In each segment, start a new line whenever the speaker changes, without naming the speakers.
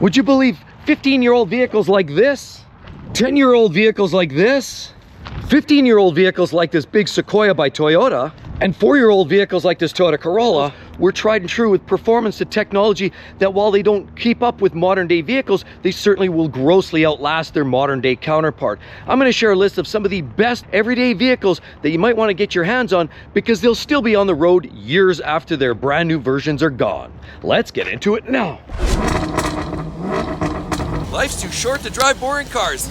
Would you believe 15-year-old vehicles like this, 10-year-old vehicles like this, 15-year-old vehicles like this big Sequoia by Toyota, and 4-year-old vehicles like this Toyota Corolla were tried and true with performance and technology that, while they don't keep up with modern day vehicles, they certainly will grossly outlast their modern day counterpart. I'm going to share a list of some of the best everyday vehicles that you might want to get your hands on, because they'll still be on the road years after their brand new versions are gone. Let's get into it now.
Life's too short to drive boring cars.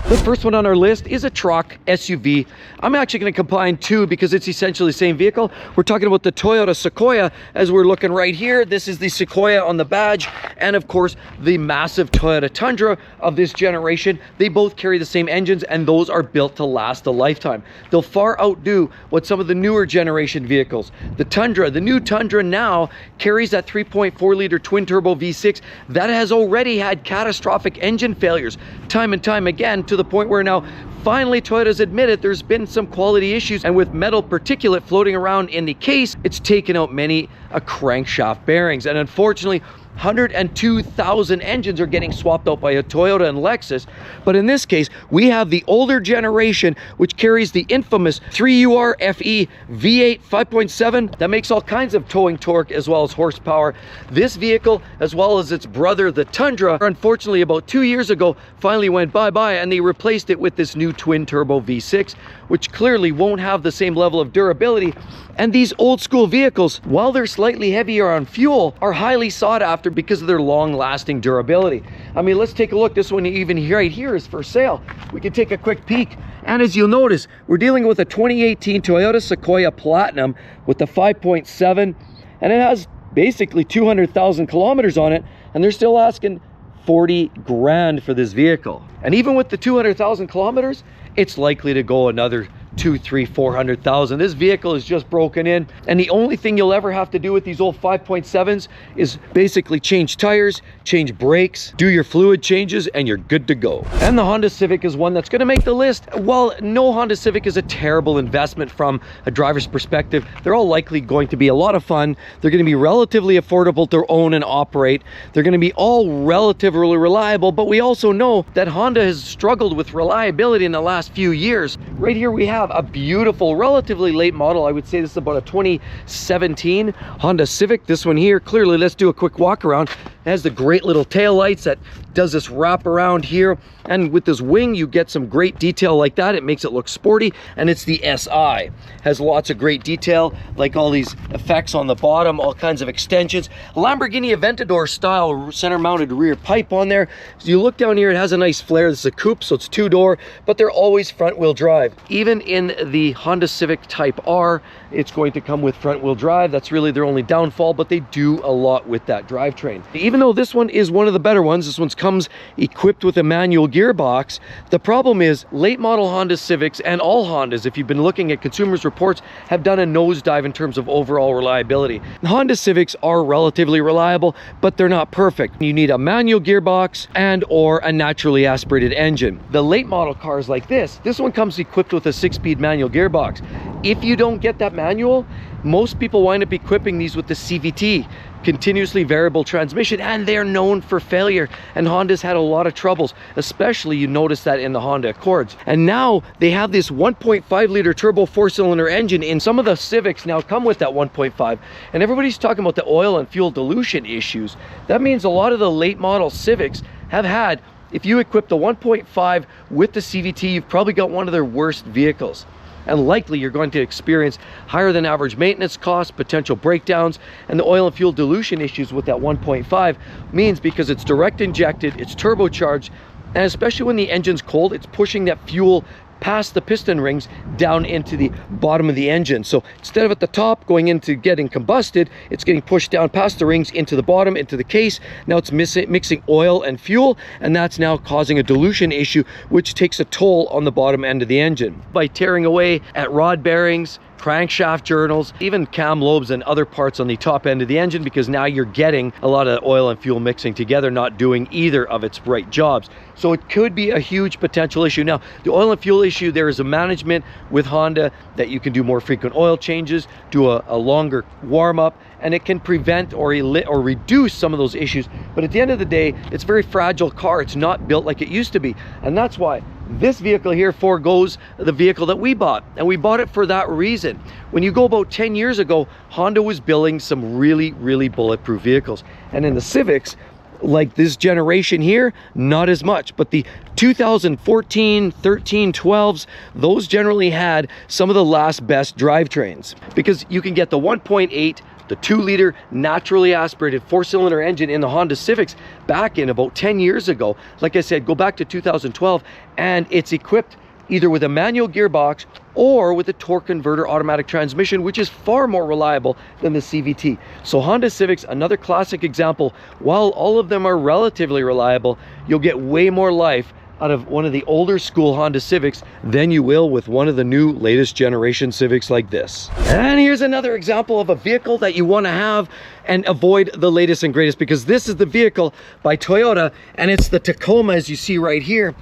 The first one on our list is a truck SUV. I'm actually going to combine two because it's essentially the same vehicle. We're talking about the Toyota Sequoia, as we're looking right here. This is the Sequoia on the badge, and of course the massive Toyota Tundra of this generation. They both carry the same engines, and those are built to last a lifetime. They'll far outdo what some of the newer generation vehicles. The Tundra, the new Tundra now carries that 3.4 liter twin turbo V6 that has already had catastrophic engine failures time and time again, to the point where now finally Toyota's admitted there's been some quality issues, and with metal particulate floating around in the case, it's taken out many crankshaft bearings, and unfortunately 102,000 engines are getting swapped out by a Toyota and Lexus. But in this case, we have the older generation, which carries the infamous 3UR FE V8 5.7 that makes all kinds of towing torque as well as horsepower. This vehicle, as well as its brother, the Tundra, unfortunately about 2 years ago finally went bye-bye, and they replaced it with this new twin turbo V6, which clearly won't have the same level of durability. And these old school vehicles, while they're slightly heavier on fuel, are highly sought after because of their long-lasting durability. I mean, let's take a look. This one even right here is for sale. We can take a quick peek. And as you'll notice, we're dealing with a 2018 Toyota Sequoia Platinum with the 5.7, and it has basically 200,000 kilometers on it, and they're still asking 40 grand for this vehicle. And even with the 200,000 kilometers, it's likely to go another 200, 300, 400,000. This vehicle is just broken in, and the only thing you'll ever have to do with these old 5.7s is basically change tires, change brakes, do your fluid changes, and you're good to go. And the Honda Civic is one that's going to make the list. While no Honda Civic is a terrible investment from a driver's perspective, they're all likely going to be a lot of fun. They're going to be relatively affordable to own and operate. They're going to be all relatively reliable, but we also know that Honda has struggled with reliability in the last few years. Right here we have a beautiful, relatively late model. I would say this is about a 2017 Honda Civic. This one here, clearly, let's do a quick walk around. It has the great little tail lights that does this wrap around here, and with this wing you get some great detail like that. It makes it look sporty, and it's the SI. Has lots of great detail, like all these effects on the bottom, all kinds of extensions. Lamborghini Aventador style center mounted rear pipe on there. So you look down here, it has a nice flare. This is a coupe, so it's two-door, but they're always front wheel drive. Even in the Honda Civic Type R, it's going to come with front wheel drive. That's really their only downfall, but they do a lot with that drivetrain. Even though this one is one of the better ones, this one comes equipped with a manual gearbox. The problem is late model Honda Civics, and all Hondas, if you've been looking at consumers reports, have done a nosedive in terms of overall reliability. Honda Civics are relatively reliable, but they're not perfect. You need a manual gearbox and or a naturally aspirated engine. The late model cars like this one comes equipped with a 6-speed manual gearbox. If you don't get that manual, most people wind up equipping these with the CVT, continuously variable transmission, and they're known for failure, and Honda's had a lot of troubles, especially you notice that in the Honda Accords. And now they have this 1.5 liter turbo 4-cylinder engine in some of the Civics now come with that 1.5, and everybody's talking about the oil and fuel dilution issues. That means a lot of the late model Civics have had, if you equip the 1.5 with the CVT, you've probably got one of their worst vehicles. And likely you're going to experience higher than average maintenance costs, potential breakdowns, and the oil and fuel dilution issues with that 1.5 means, because it's direct injected, it's turbocharged, and especially when the engine's cold, it's pushing that fuel past the piston rings down into the bottom of the engine. So instead of at the top going into getting combusted, it's getting pushed down past the rings into the bottom, into the case. Now it's mixing oil and fuel, and that's now causing a dilution issue, which takes a toll on the bottom end of the engine. By tearing away at rod bearings, crankshaft journals, even cam lobes and other parts on the top end of the engine, because now you're getting a lot of oil and fuel mixing together, not doing either of its right jobs. So it could be a huge potential issue. Now, the oil and fuel issue, there is a management with Honda that you can do more frequent oil changes, do a longer warm up, and it can prevent or reduce some of those issues. But at the end of the day, it's a very fragile car. It's not built like it used to be. And that's why this vehicle here forgoes the vehicle that we bought. And we bought it for that reason. When you go about 10 years ago, Honda was building some really, really bulletproof vehicles. And in the Civics, like this generation here, not as much. But the 2014, 13, 12s, those generally had some of the last best drivetrains, because you can get the 1.8, the 2-liter naturally aspirated 4-cylinder engine in the Honda Civics back in about 10 years ago. Like I said, go back to 2012, and it's equipped either with a manual gearbox or with a torque converter automatic transmission, which is far more reliable than the CVT. So Honda Civics, another classic example. While all of them are relatively reliable, you'll get way more life out of one of the older school Honda Civics than you will with one of the new latest generation Civics like this. And here's another example of a vehicle that you want to have and avoid the latest and greatest, because this is the vehicle by Toyota, and it's the Tacoma, as you see right here,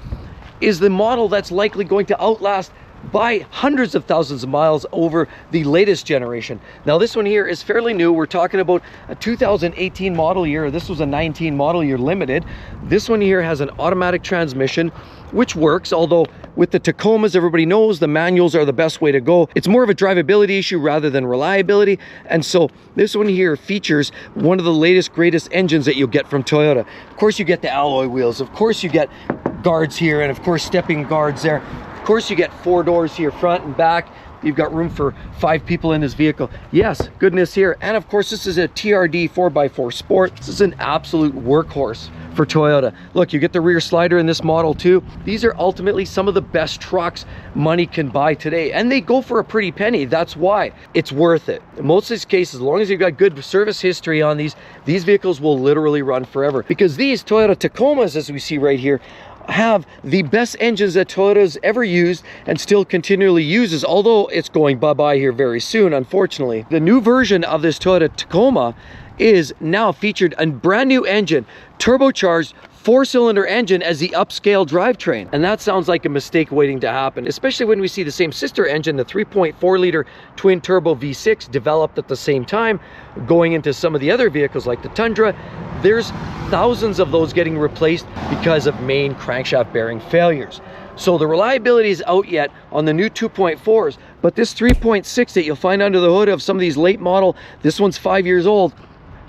is the model that's likely going to outlast by hundreds of thousands of miles over the latest generation. Now this one here is fairly new. We're talking about a 2018 model year. This was a 19 model year limited. This one here has an automatic transmission, which works, although with the Tacomas, everybody knows the manuals are the best way to go. It's more of a drivability issue rather than reliability. And so this one here features one of the latest, greatest engines that you'll get from Toyota. Of course, you get the alloy wheels. Of course, you get guards here, and of course, stepping guards there. Of course, you get 4 doors here, front and back. You've got room for 5 people in this vehicle. Yes, goodness here. And of course, this is a TRD 4x4 Sport. This is an absolute workhorse for Toyota. Look, you get the rear slider in this model too. These are ultimately some of the best trucks money can buy today, and they go for a pretty penny. That's why it's worth it. In most of these cases, as long as you've got good service history on these vehicles will literally run forever, because these Toyota Tacomas, as we see right here, have the best engines that Toyota's ever used and still continually uses, although it's going bye-bye here very soon, unfortunately. The new version of this Toyota Tacoma is now featured a brand new engine, turbocharged 4-cylinder engine as the upscale drivetrain. And that sounds like a mistake waiting to happen, especially when we see the same sister engine, the 3.4-liter twin turbo V6 developed at the same time, going into some of the other vehicles like the Tundra. There's thousands of those getting replaced because of main crankshaft bearing failures. So the reliability is out yet on the new 2.4s, but this 3.6 that you'll find under the hood of some of these late model, this one's 5 years old,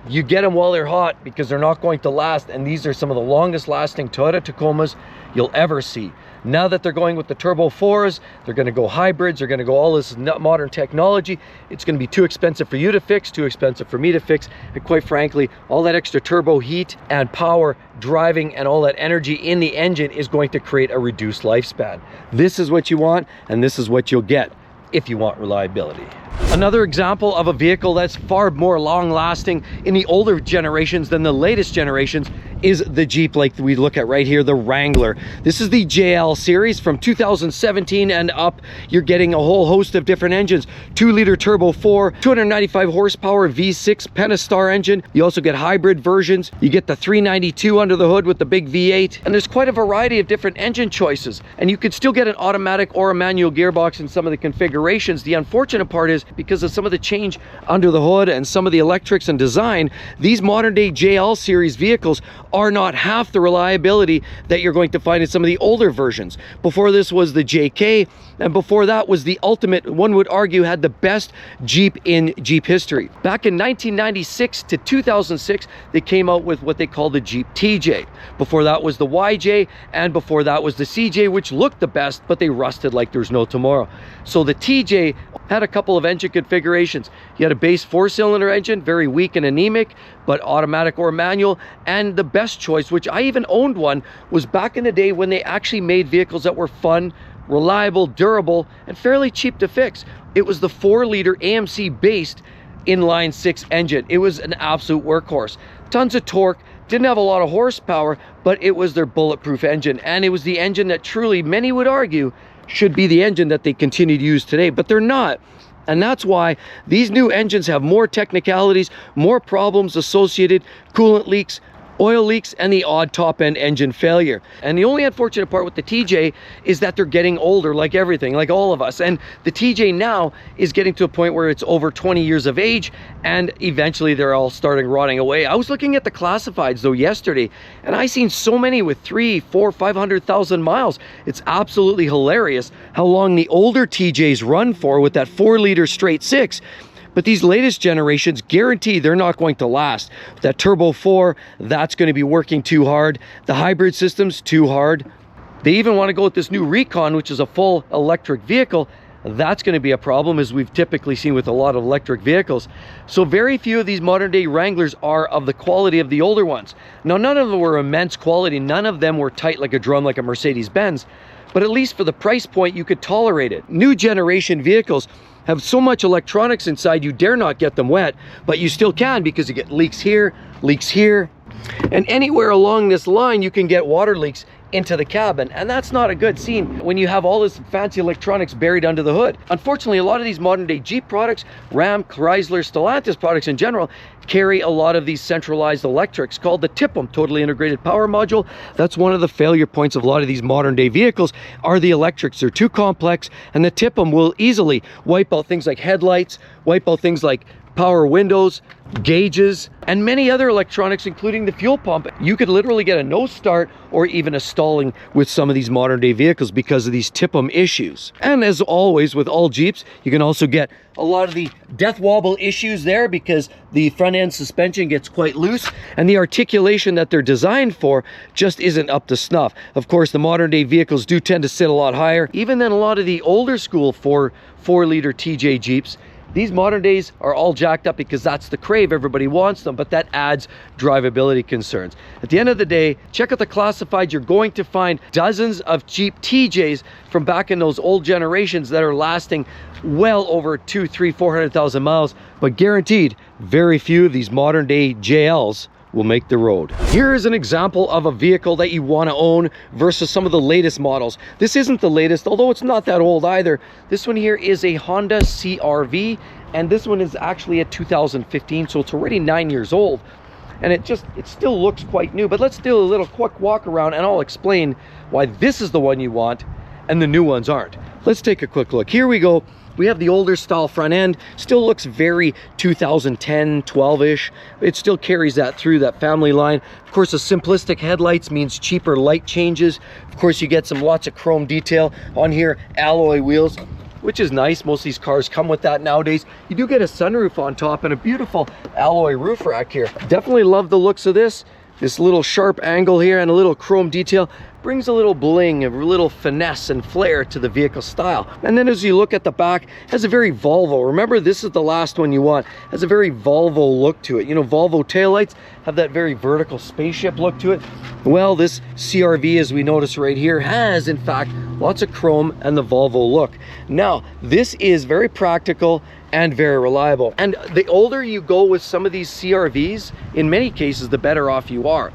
you get them while they're hot, because they're not going to last. And these are some of the longest lasting Toyota Tacomas you'll ever see. Now that they're going with the turbo 4s, they're going to go hybrids, they're going to go all this modern technology. It's going to be too expensive for you to fix, too expensive for me to fix, and quite frankly, all that extra turbo heat and power driving and all that energy in the engine is going to create a reduced lifespan. This is what you want, and this is what you'll get if you want reliability. Another example of a vehicle that's far more long-lasting in the older generations than the latest generations is the Jeep, like we look at right here, the Wrangler. This is the JL series from 2017 and up. You're getting a whole host of different engines. 2-liter turbo 4, 295 horsepower V6 Pentastar engine. You also get hybrid versions. You get the 392 under the hood with the big V8. And there's quite a variety of different engine choices. And you could still get an automatic or a manual gearbox in some of the configurations. The unfortunate part is, because of some of the change under the hood and some of the electrics and design, these modern day JL series vehicles are not half the reliability that you're going to find in some of the older versions. Before this was the JK, and before that was the ultimate, one would argue, had the best Jeep in Jeep history. Back in 1996 to 2006, they came out with what they call the Jeep TJ. Before that was the YJ, and before that was the CJ, which looked the best, but they rusted like there's no tomorrow. So the TJ had a couple of engine configurations. You had a base 4-cylinder engine, very weak and anemic, but automatic or manual. And the best choice, which I even owned one, was back in the day when they actually made vehicles that were fun, reliable, durable, and fairly cheap to fix. It was the 4-liter AMC based inline 6 engine. It was an absolute workhorse. Tons of torque, didn't have a lot of horsepower, but it was their bulletproof engine. And it was the engine that truly, many would argue, should be the engine that they continue to use today, but they're not. And that's why these new engines have more technicalities, more problems associated, coolant leaks, oil leaks, and the odd top-end engine failure. And the only unfortunate part with the TJ is that they're getting older, like everything, like all of us. And the TJ now is getting to a point where it's over 20 years of age, and eventually they're all starting rotting away. I was looking at the classifieds though yesterday, and I seen so many with 300, 400, 500,000 miles. It's absolutely hilarious how long the older TJs run for with that 4-liter straight six. But these latest generations, guarantee they're not going to last. That Turbo 4, that's going to be working too hard. The hybrid system's too hard. They even want to go with this new Recon, which is a full electric vehicle. That's going to be a problem, as we've typically seen with a lot of electric vehicles. So very few of these modern day Wranglers are of the quality of the older ones. Now, none of them were immense quality. None of them were tight like a drum like a Mercedes-Benz. But at least for the price point, you could tolerate it. New generation vehicles have so much electronics inside, you dare not get them wet, but you still can, because you get leaks here, and anywhere along this line you can get water leaks into the cabin, and that's not a good scene when you have all this fancy electronics buried under the hood. Unfortunately, a lot of these modern day Jeep products, Ram, Chrysler, Stellantis products in general, carry a lot of these centralized electrics called the TIPM, totally integrated power module. That's one of the failure points of a lot of these modern day vehicles, are the electrics. They're too complex, and the TIPM will easily wipe out things like headlights, wipe out things like power windows, gauges, and many other electronics, including the fuel pump. You could literally get a no start or even a stalling with some of these modern day vehicles because of these TIPM issues. And as always with all Jeeps, you can also get a lot of the death wobble issues there, because the front end suspension gets quite loose and the articulation that they're designed for just isn't up to snuff. Of course, the modern day vehicles do tend to sit a lot higher, even than a lot of the older school 4-liter TJ Jeeps. These modern days are all jacked up because that's the crave, everybody wants them, but that adds drivability concerns. At the end of the day, check out the classifieds. You're going to find dozens of Jeep TJs from back in those old generations that are lasting well over 200,000, 300,000, 400,000 miles, but guaranteed very few of these modern day JLs will make the road. Here is an example of a vehicle that you want to own versus some of the latest models. This isn't the latest, although it's not that old either. This one here is a Honda CR-V, and this one is actually a 2015, so it's already 9 years old. And it still looks quite new. But let's do a little quick walk around and I'll explain why this is the one you want and the new ones aren't. Let's take a quick look. Here we go. We have the older style front end. Still looks very 2010, 12-ish. It still carries that through that family line. Of course, the simplistic headlights means cheaper light changes. Of course, you get lots of chrome detail on here, alloy wheels, which is nice. Most of these cars come with that nowadays. You do get a sunroof on top and a beautiful alloy roof rack here. Definitely love the looks of this. This little sharp angle here and a little chrome detail brings a little bling, a little finesse and flair to the vehicle style. And then as you look at the back, it has a very Volvo. Remember, this is the last one you want. It has a very Volvo look to it. You know, Volvo taillights have that very vertical spaceship look to it. Well, this CR-V, as we notice right here, has in fact lots of chrome and the Volvo look. Now, this is very practical and very reliable. And the older you go with some of these CR-Vs, in many cases, the better off you are.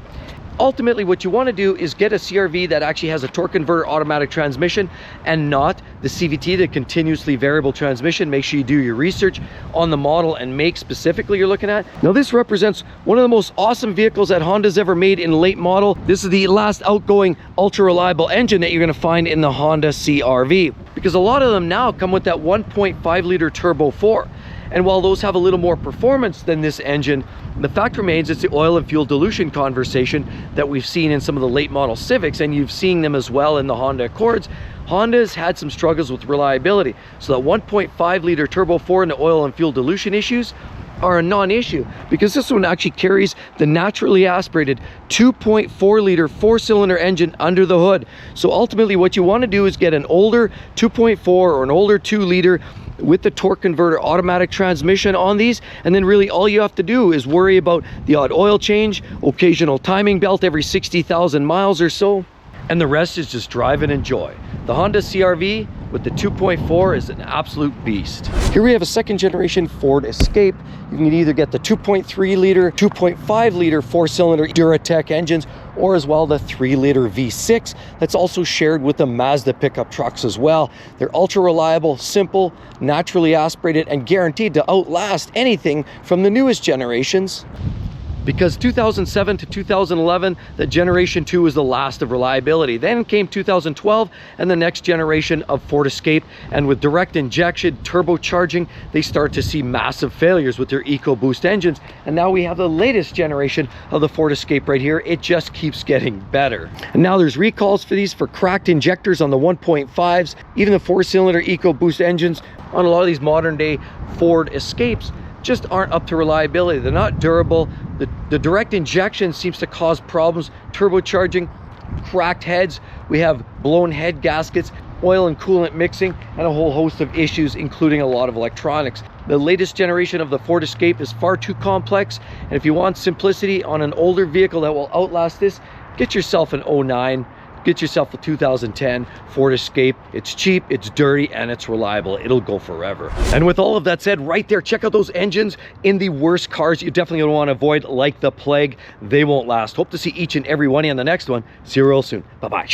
Ultimately, what you want to do is get a CR-V that actually has a torque converter automatic transmission and not the CVT, the continuously variable transmission. Make sure you do your research on the model and make specifically you're looking at. Now, this represents one of the most awesome vehicles that Honda's ever made in late model. This is the last outgoing ultra reliable engine that you're going to find in the Honda CR-V, because a lot of them now come with that 1.5 liter turbo 4. And while those have a little more performance than this engine, the fact remains it's the oil and fuel dilution conversation that we've seen in some of the late model Civics, and you've seen them as well in the Honda Accords. Honda's had some struggles with reliability. So that 1.5 liter turbo 4 and the oil and fuel dilution issues are a non-issue, because this one actually carries the naturally aspirated 2.4 liter 4-cylinder engine under the hood. So ultimately what you want to do is get an older 2.4 or an older 2 liter with the torque converter automatic transmission on these, and then really all you have to do is worry about the odd oil change, occasional timing belt every 60,000 miles or so, and the rest is just drive and enjoy. The Honda CR-V with the 2.4 is an absolute beast. Here we have a second generation Ford Escape. You can either get the 2.3 liter, 2.5 liter 4-cylinder Duratec engines, or as well the 3-liter V6 that's also shared with the Mazda pickup trucks as well. They're ultra reliable, simple, naturally aspirated, and guaranteed to outlast anything from the newest generations. Because 2007 to 2011, the Generation 2 was the last of reliability. Then came 2012 and the next generation of Ford Escape, and with direct injection turbocharging, they start to see massive failures with their EcoBoost engines. And now we have the latest generation of the Ford Escape right here. It just keeps getting better. And now there's recalls for these for cracked injectors on the 1.5s, even the 4-cylinder EcoBoost engines on a lot of these modern day Ford Escapes just aren't up to reliability. They're not durable. The direct injection seems to cause problems, turbocharging, cracked heads. We have blown head gaskets, oil and coolant mixing, and a whole host of issues, including a lot of electronics. The latest generation of the Ford Escape is far too complex, and if you want simplicity on an older vehicle that will outlast this, get yourself an 09. Get yourself a 2010 Ford Escape. It's cheap, it's dirty, and it's reliable. It'll go forever. And with all of that said, right there, check out those engines in the worst cars you definitely want to avoid like the plague. They won't last. Hope to see each and every one of you on the next one. See you real soon. Bye-bye.